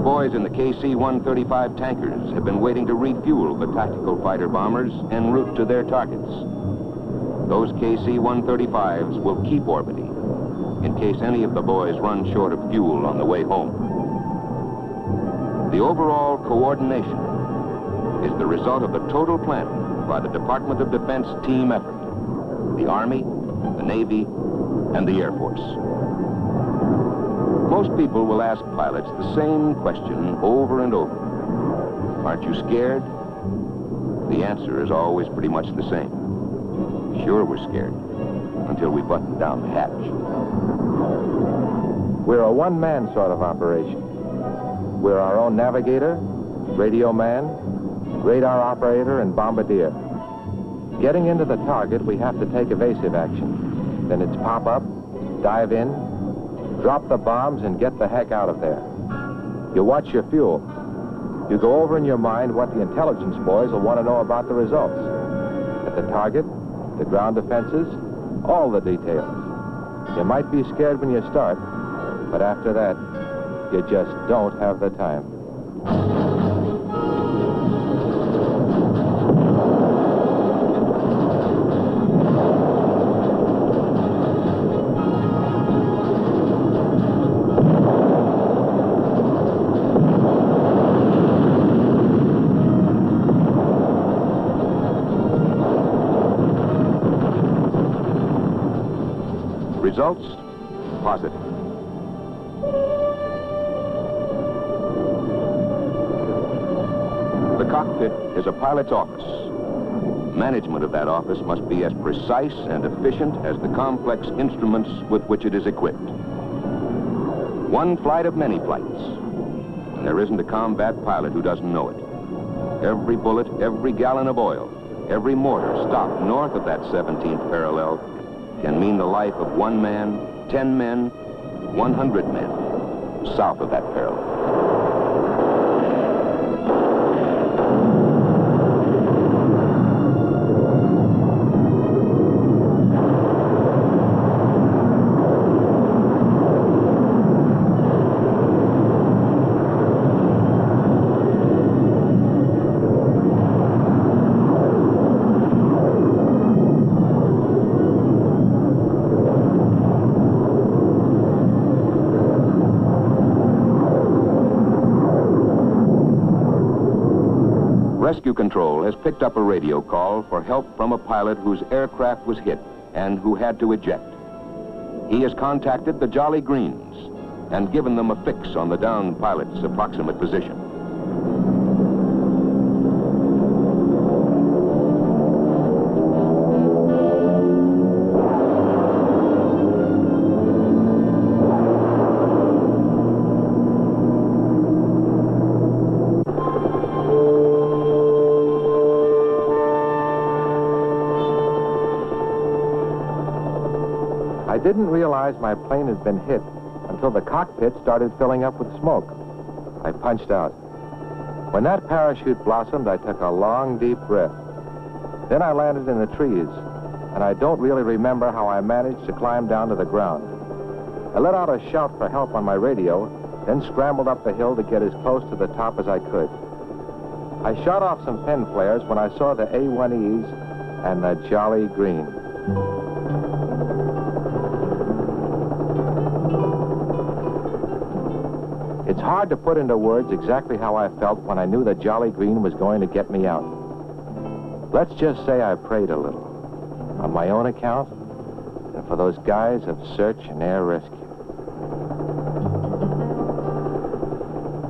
boys in the KC-135 tankers have been waiting to refuel the tactical fighter bombers en route to their targets. Those KC-135s will keep orbiting in case any of the boys run short of fuel on the way home. The overall coordination is the result of the total planning by the Department of Defense team effort, the Army, the Navy, and the Air Force. Most people will ask pilots the same question over and over. Aren't you scared? The answer is always pretty much the same. Sure, we're scared, until we button down the hatch. We're a one-man sort of operation. We're our own navigator, radio man, radar operator, and bombardier. Getting into the target, we have to take evasive action. Then it's pop up, dive in, drop the bombs, and get the heck out of there. You watch your fuel. You go over in your mind what the intelligence boys will want to know about the results. At the target, the ground defenses, all the details. You might be scared when you start, but after that, you just don't have the time. Results, positive. The cockpit is a pilot's office. Management of that office must be as precise and efficient as the complex instruments with which it is equipped. One flight of many flights, and there isn't a combat pilot who doesn't know it. Every bullet, every gallon of oil, every mortar stopped north of that 17th parallel can mean the life of 1 man, 10 men, 100 men south of that parallel. Rescue Control has picked up a radio call for help from a pilot whose aircraft was hit and who had to eject. He has contacted the Jolly Greens and given them a fix on the downed pilot's approximate position. I didn't realize my plane had been hit until the cockpit started filling up with smoke. I punched out. When that parachute blossomed, I took a long, deep breath. Then I landed in the trees, and I don't really remember how I managed to climb down to the ground. I let out a shout for help on my radio, then scrambled up the hill to get as close to the top as I could. I shot off some pen flares when I saw the A-1Es and the Jolly Green. It's hard to put into words exactly how I felt when I knew the Jolly Green was going to get me out. Let's just say I prayed a little, on my own account, and for those guys of search and air rescue.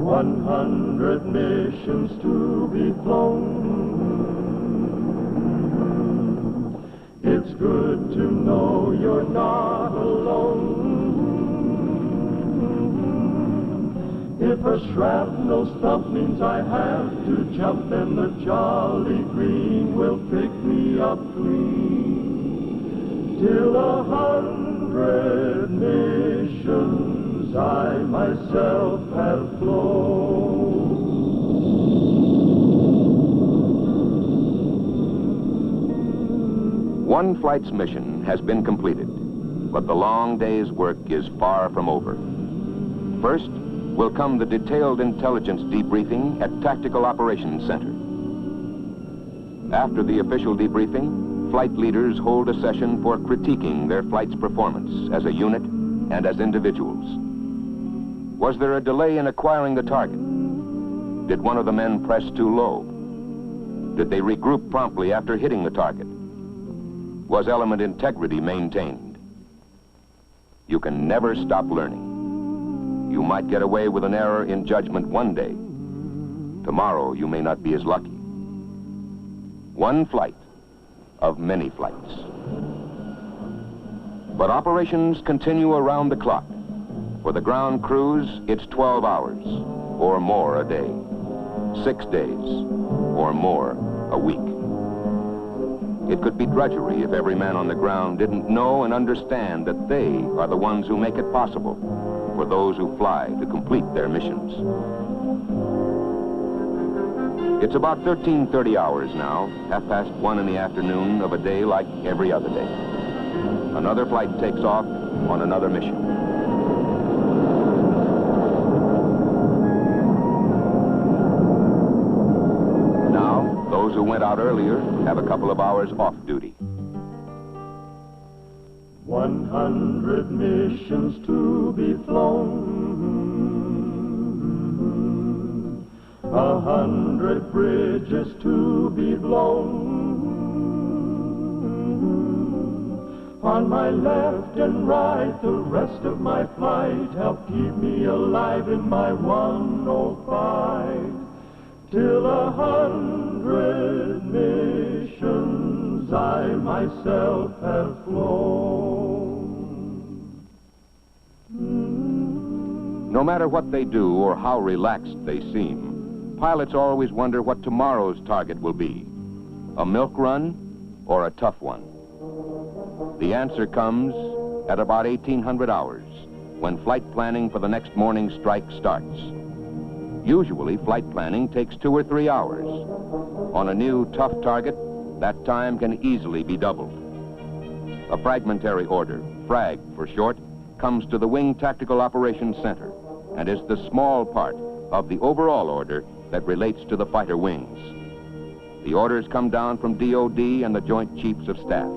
100 missions to be flown. It's good to know you're not alone. If a shrapnel stump means I have to jump, then the Jolly Green will pick me up clean. Till 100 missions I myself have flown. One flight's mission has been completed, but the long day's work is far from over. First, will come the detailed intelligence debriefing at Tactical Operations Center. After the official debriefing, flight leaders hold a session for critiquing their flight's performance as a unit and as individuals. Was there a delay in acquiring the target? Did one of the men press too low? Did they regroup promptly after hitting the target? Was element integrity maintained? You can never stop learning. You might get away with an error in judgment one day. Tomorrow, you may not be as lucky. One flight of many flights. But operations continue around the clock. For the ground crews, it's 12 hours or more a day, 6 days or more a week. It could be drudgery if every man on the ground didn't know and understand that they are the ones who make it possible for those who fly to complete their missions. It's about 13:30 hours now, 1:30 in the afternoon of a day like every other day. Another flight takes off on another mission. Now, those who went out earlier have a couple of hours off duty. 100 missions to be flown, 100 bridges to be blown. On my left and right, the rest of my flight help keep me alive in my 105. Till 100 missions I myself have flown. No matter what they do or how relaxed they seem, pilots always wonder what tomorrow's target will be. A milk run or a tough one? The answer comes at about 1800 hours, when flight planning for the next morning's strike starts. Usually, flight planning takes 2 or 3 hours. On a new tough target, that time can easily be doubled. A fragmentary order, FRAG for short, comes to the Wing Tactical Operations Center and is the small part of the overall order that relates to the fighter wings. The orders come down from DOD and the Joint Chiefs of Staff.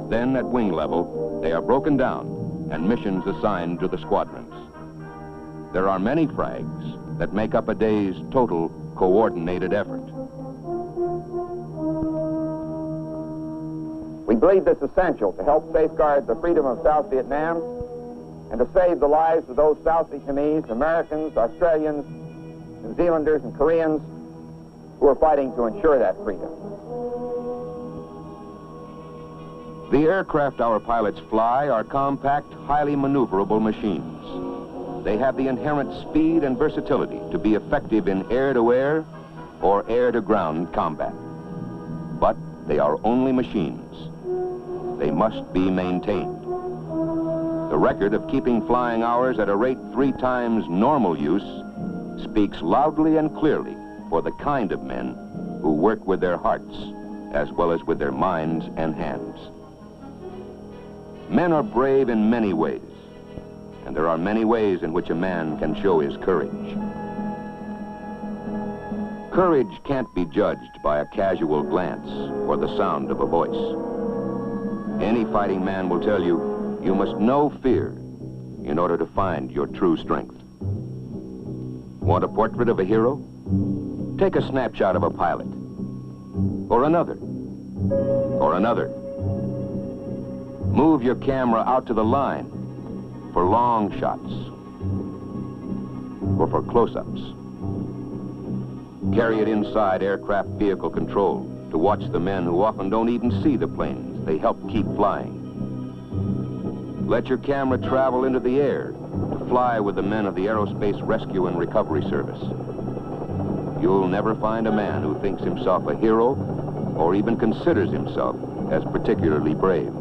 Then, at wing level, they are broken down and missions assigned to the squadrons. There are many frags that make up a day's total coordinated effort. We believe this essential to help safeguard the freedom of South Vietnam and to save the lives of those South Vietnamese, Americans, Australians, New Zealanders, and Koreans who are fighting to ensure that freedom. The aircraft our pilots fly are compact, highly maneuverable machines. They have the inherent speed and versatility to be effective in air-to-air or air-to-ground combat. But they are only machines. They must be maintained. The record of keeping flying hours at a rate 3 times normal use speaks loudly and clearly for the kind of men who work with their hearts as well as with their minds and hands. Men are brave in many ways, and there are many ways in which a man can show his courage. Courage can't be judged by a casual glance or the sound of a voice. Any fighting man will tell you, you must know fear in order to find your true strength. Want a portrait of a hero? Take a snapshot of a pilot, or another, or another. Move your camera out to the line for long shots or for close-ups. Carry it inside aircraft vehicle control to watch the men who often don't even see the planes they help keep flying. Let your camera travel into the air to fly with the men of the Aerospace Rescue and Recovery Service. You'll never find a man who thinks himself a hero or even considers himself as particularly brave.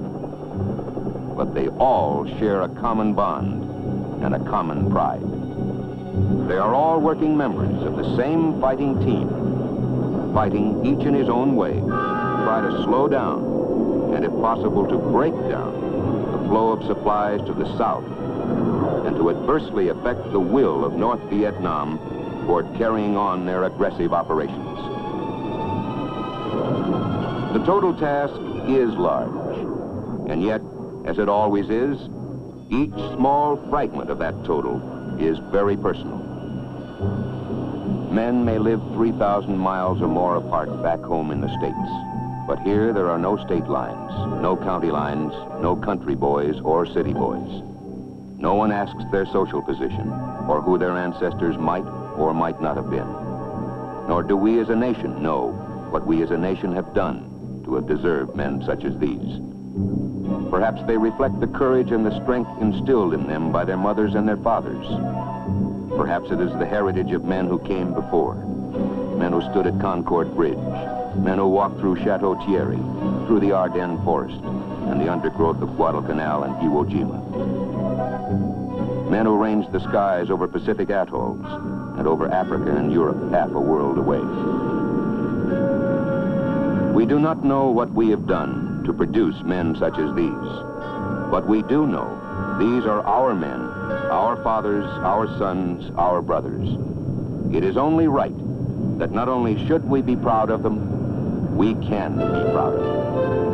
But they all share a common bond and a common pride. They are all working members of the same fighting team, fighting each in his own way to try to slow down and, if possible, to break down the flow of supplies to the south and to adversely affect the will of North Vietnam toward carrying on their aggressive operations. The total task is large, and yet, as it always is, each small fragment of that total is very personal. Men may live 3,000 miles or more apart back home in the States, but here there are no state lines, no county lines, no country boys or city boys. No one asks their social position or who their ancestors might or might not have been. Nor do we as a nation know what we as a nation have done to have deserved men such as these. Perhaps they reflect the courage and the strength instilled in them by their mothers and their fathers. Perhaps it is the heritage of men who came before, men who stood at Concord Bridge, men who walked through Chateau Thierry, through the Ardennes Forest, and the undergrowth of Guadalcanal and Iwo Jima. Men who ranged the skies over Pacific atolls and over Africa and Europe, half a world away. We do not know what we have done to produce men such as these, but we do know these are our men, our fathers, our sons, our brothers. It is only right that not only should we be proud of them, we can be proud of them.